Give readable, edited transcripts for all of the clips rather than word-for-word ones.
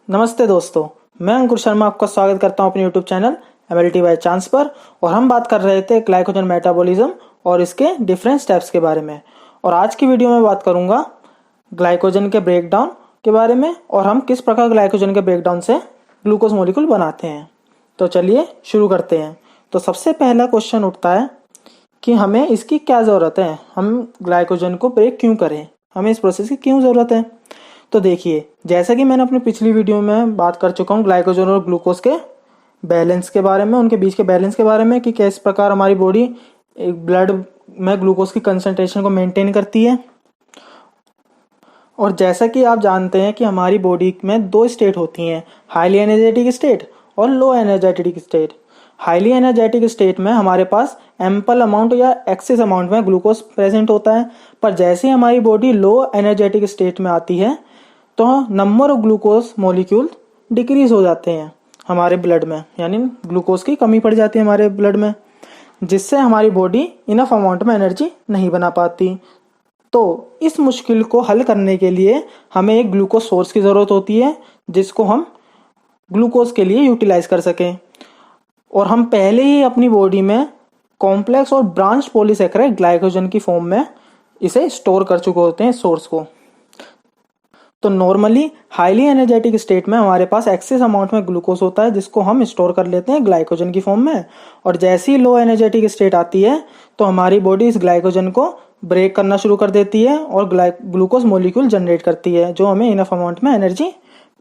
नमस्ते दोस्तों, मैं अंकुर शर्मा आपका स्वागत करता हूं अपने YouTube channel ability by chance पर। और हम बात कर रहे थे ग्लाइकोजन मेटाबॉलिज्म और इसके डिफरेंट स्टेप्स के बारे में। और आज की वीडियो में बात करूंगा ग्लाइकोजन के ब्रेकडाउन के बारे में और हम किस प्रकार ग्लाइकोजन के ब्रेकडाउन से ग्लूकोज मॉलिक्यूल बनाते हैं। तो चलिए शुरू करते हैं। तो सबसे पहला क्वेश्चन उठता है कि हमें इसकी क्या ज़रूरत है, हम ग्लाइकोजन को ब्रेक क्यों करें, हमें इस प्रोसेस की क्यों ज़रूरत है। तो देखिए, जैसा कि मैंने अपनी पिछली वीडियो में बात कर चुका हूँ ग्लाइकोजन और ग्लूकोज के बैलेंस के बारे में, उनके बीच के बैलेंस के बारे में कि किस प्रकार हमारी बॉडी एक ब्लड में ग्लूकोज की कंसंट्रेशन को मेंटेन करती है। और जैसा कि आप जानते हैं कि हमारी बॉडी में दो स्टेट होती हैं, हाईली एनर्जेटिक स्टेट और low energetic state. Highly energetic state में हमारे पास एम्पल अमाउंट या एक्सेस अमाउंट में ग्लूकोज प्रेजेंट होता है, पर जैसे ही हमारी बॉडी लो एनर्जेटिक स्टेट में आती है तो number of glucose molecule decrease हो जाते हैं हमारे ब्लड में, यानी ग्लूकोज की कमी पड़ जाती है हमारे ब्लड में, जिससे हमारी बॉडी इनफ अमाउंट में एनर्जी नहीं बना पाती। तो इस मुश्किल को हल करने के लिए हमें एक ग्लूकोज सोर्स की ज़रूरत होती है जिसको हम ग्लूकोज के लिए यूटिलाइज कर सकें। और हम पहले ही अपनी बॉडी में कॉम्प्लेक्स और ब्रांच पॉलीसेकेराइड ग्लाइकोजन की फॉर्म में इसे स्टोर कर चुके होते हैं सोर्स को। तो नॉर्मली हाईली एनर्जेटिक स्टेट में हमारे पास एक्सेस अमाउंट में ग्लूकोज होता है जिसको हम स्टोर कर लेते हैं ग्लाइकोजन की फॉर्म में। और जैसे ही लो एनर्जेटिक स्टेट आती है तो हमारी बॉडी इस ग्लाइकोजन को ब्रेक करना शुरू कर देती है और ग्लूकोज मॉलिक्यूल जनरेट करती है जो हमें इनफ अमाउंट में एनर्जी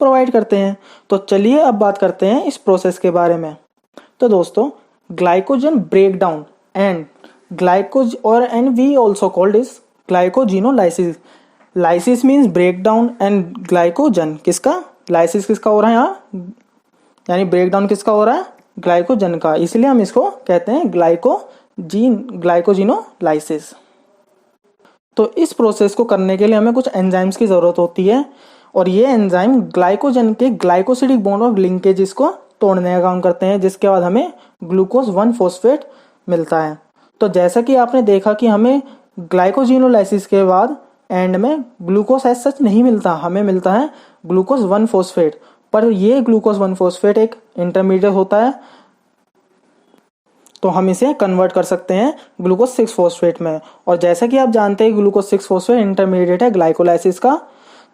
प्रोवाइड करते हैं। तो चलिए अब बात करते हैं इस प्रोसेस के बारे में। तो दोस्तों, glycogen break down and glucose और and we also called is glycogenolysis. Lysis means break down and glycogen किसका, लाइसिस किसका हो रहा है यहाँ, यानी ब्रेक डाउन किसका हो रहा है, ग्लाइकोजन का, इसलिए हम इसको कहते हैं ग्लाइकोजिनोलाइसिस। तो इस प्रोसेस को करने के लिए हमें कुछ एंजाइम्स की जरूरत होती है और ये एंजाइम ग्लाइकोजन के ग्लाइकोसिडिक बॉन्ड और लिंकेजेस को तोड़ने का काम करते हैं, जिसके बाद हमें ग्लूकोज 1 फॉस्फेट मिलता है। तो जैसा कि आपने देखा कि हमें ग्लाइकोजिनोलाइसिस के बाद एंड में ग्लूकोज एज सच नहीं मिलता, हमें मिलता है ग्लूकोज 1 फॉस्फेट। पर ये ग्लूकोज 1 फॉस्फेट एक इंटरमीडिएट होता है, तो हम इसे कन्वर्ट कर सकते हैं ग्लूकोज 6 फॉस्फेट में। और जैसा कि आप जानते हैं ग्लूकोज 6 फॉस्फेट इंटरमीडिएट है ग्लाइकोलाइसिस का,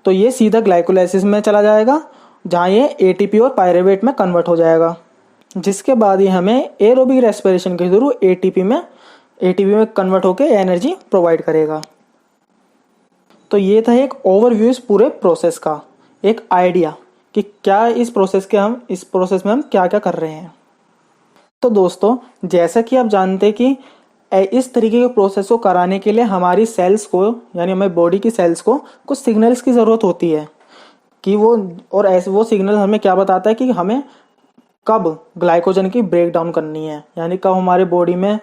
तो ये सीधा ग्लाइकोलाइसिस में चला जाएगा जहाँ ये एटीपी और पायरुवेट में कन्वर्ट हो जाएगा, जिसके बाद ये हमें एरोबिक रेस्पिरेशन के थ्रू एटीपी में कन्वर्ट होकर एनर्जी प्रोवाइड करेगा। तो ये था एक ओवरव्यू इस पूरे प्रोसेस का, एक आइडिया कि क्या इस प्रोसेस में हम क्या क्या कर रहे हैं। तो दोस्तों, जैसा कि आप जानते हैं कि इस तरीके के प्रोसेस को कराने के लिए हमारी सेल्स को, यानी हमारी बॉडी की सेल्स को कुछ सिग्नल्स की ज़रूरत होती है कि वो सिग्नल हमें क्या बताता है कि हमें कब ग्लाइकोजन की ब्रेक डाउन करनी है, यानी कब हमारे बॉडी में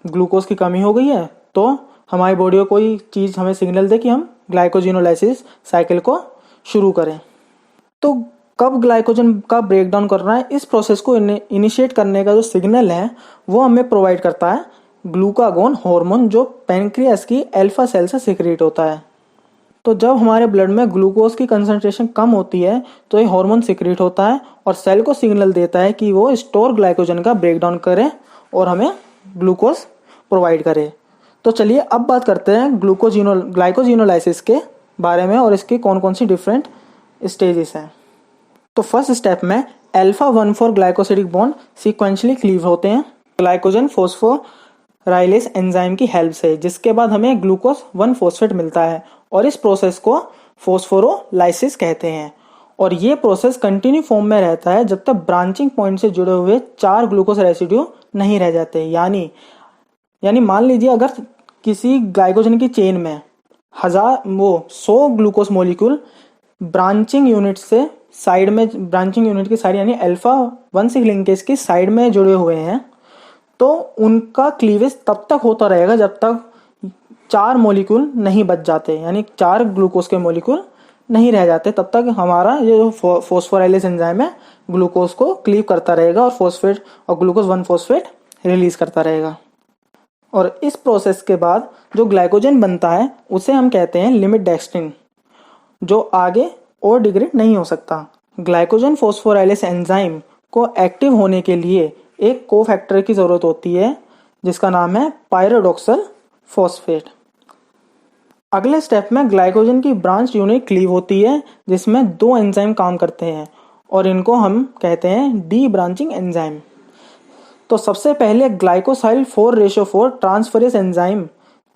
ग्लूकोज की कमी हो गई है तो हमारी बॉडी को कोई चीज़ हमें सिग्नल दे कि हम ग्लाइकोजिनोलाइसिस साइकिल को शुरू करें। तो कब ग्लाइकोजन का ब्रेक डाउन करना है, इस प्रोसेस को इनिशिएट करने का जो सिग्नल है वो हमें प्रोवाइड करता है ग्लूकागोन हार्मोन, जो पैनक्रियास की अल्फा सेल से सीक्रेट होता है। तो जब हमारे ब्लड में ग्लूकोज की कंसंट्रेशन कम होती है तो ये हार्मोन सीक्रेट होता है और सेल को सिग्नल देता है कि वो स्टोर ग्लाइकोजन का ब्रेक डाउन करे और हमें ग्लूकोज प्रोवाइड करे। तो चलिए अब बात करते हैं ग्लाइकोजिनोलाइसिस के बारे में और इसकी कौन कौन सी डिफरेंट स्टेजेस हैं। तो फर्स्ट स्टेप में alpha 1,4 glycosidic bond sequentially cleave होते हैं ग्लाइकोजन फॉस्फोराइलेज एंजाइम की हेल्प से, जिसके बाद हमें ग्लूकोज 1 फॉस्फेट मिलता है और इस प्रोसेस को फॉस्फोरोलाइसिस कहते हैं। और ये प्रोसेस कंटिन्यू फॉर्म में रहता है जब तक ब्रांचिंग पॉइंट से जुड़े हुए 4 ग्लूकोज रेसिड्यू नहीं रह जाते। यानी मान लीजिए अगर किसी ग्लाइकोजन की चेन में 100 ग्लूकोज मॉलिक्यूल ब्रांचिंग यूनिट की साइड यानी अल्फा 1,6 लिंकेज की साइड में जुड़े हुए हैं, तो उनका क्लीवेज तब तक होता रहेगा जब तक 4 मॉलिक्यूल नहीं बच जाते, यानी 4 ग्लूकोज के मॉलिक्यूल नहीं रह जाते, तब तक हमारा ये जो फॉस्फोराइलेज एंजाइम है ग्लूकोज को क्लीव करता रहेगा और ग्लूकोज 1 फॉस्फेट रिलीज करता रहेगा। और इस प्रोसेस के बाद जो ग्लाइकोजन बनता है उसे हम कहते हैं लिमिट डेक्स्ट्रिन, जो आगे और डिग्रेड नहीं हो सकता। ग्लाइकोजन फॉस्फोराइलेस एंजाइम को एक्टिव होने के लिए एक कोफैक्टर की ज़रूरत होती है जिसका नाम है पायरोडॉक्सल फॉस्फेट। अगले स्टेप में ग्लाइकोजन की ब्रांच यूनिट क्लीव होती है जिसमें 2 एंजाइम काम करते हैं और इनको हम कहते हैं डी ब्रांचिंग एंजाइम। तो सबसे पहले ग्लाइकोसाइल 4:4 ट्रांसफरेज एंजाइम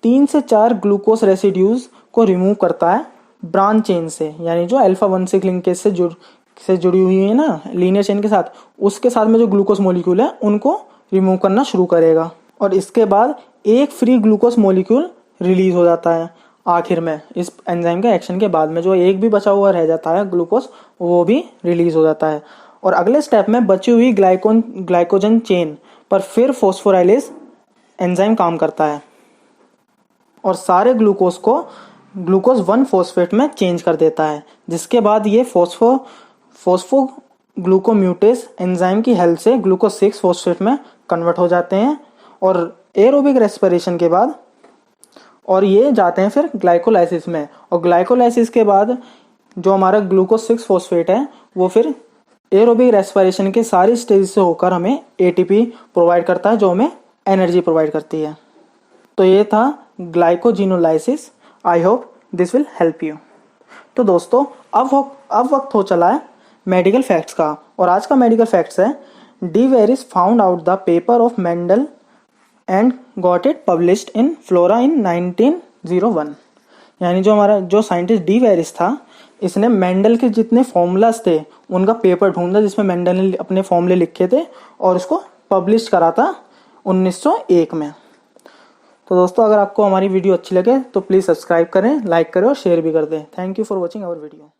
3 से 4 ग्लूकोज रेसिड्यूज को रिमूव करता है ब्रांच चेन से, यानी जो अल्फा 1 6 लिंकेज से जुड़ी हुई है ना लीनियर चेन के साथ, उसके साथ में जो ग्लूकोज मॉलिक्यूल है उनको रिमूव करना शुरू करेगा और इसके बाद एक फ्री ग्लूकोज मॉलिक्यूल रिलीज हो जाता है। आखिर में इस एंजाइम के एक्शन के बाद में जो एक भी बचा हुआ रह जाता है ग्लूकोज, वो भी रिलीज हो जाता है और अगले स्टेप में बची हुई ग्लाइकोजन चेन पर फिर फॉस्फोराइलेज एंजाइम काम करता है और सारे ग्लूकोज को ग्लूकोज 1 फॉस्फेट में चेंज कर देता है, जिसके बाद ये फॉस्फोग्लूकोम्यूटेस एंजाइम की हेल्प से ग्लूकोज 6 फॉस्फेट में कन्वर्ट हो जाते हैं और एरोबिक रेस्पिरेशन के बाद और ये जाते हैं फिर ग्लाइकोलाइसिस में। और ग्लाइकोलाइसिस के बाद जो हमारा ग्लूकोज 6 फॉस्फेट है वो फिर एरोबिक रेस्पिरेशन के सारी स्टेज से होकर हमें एटीपी प्रोवाइड करता है जो हमें एनर्जी प्रोवाइड करती है। तो ये था glycogenolysis. I hope this will help you. तो दोस्तों अब वक्त हो चला है मेडिकल फैक्ट्स का और आज का मेडिकल फैक्ट्स है de Vries found out the paper of Mendel and got it published in Flora in 1901। यानी जो साइंटिस्ट डी वेरिस था, इसने मेंडल के जितने फॉर्मूलाज थे उनका पेपर ढूंढा जिसमें मेंडल ने अपने फॉर्मूले लिखे थे और उसको पब्लिश करा था 1901 में। तो दोस्तों अगर आपको हमारी वीडियो अच्छी लगे तो प्लीज़ सब्सक्राइब करें, लाइक करें और शेयर भी कर दें। Thank you for watching our video.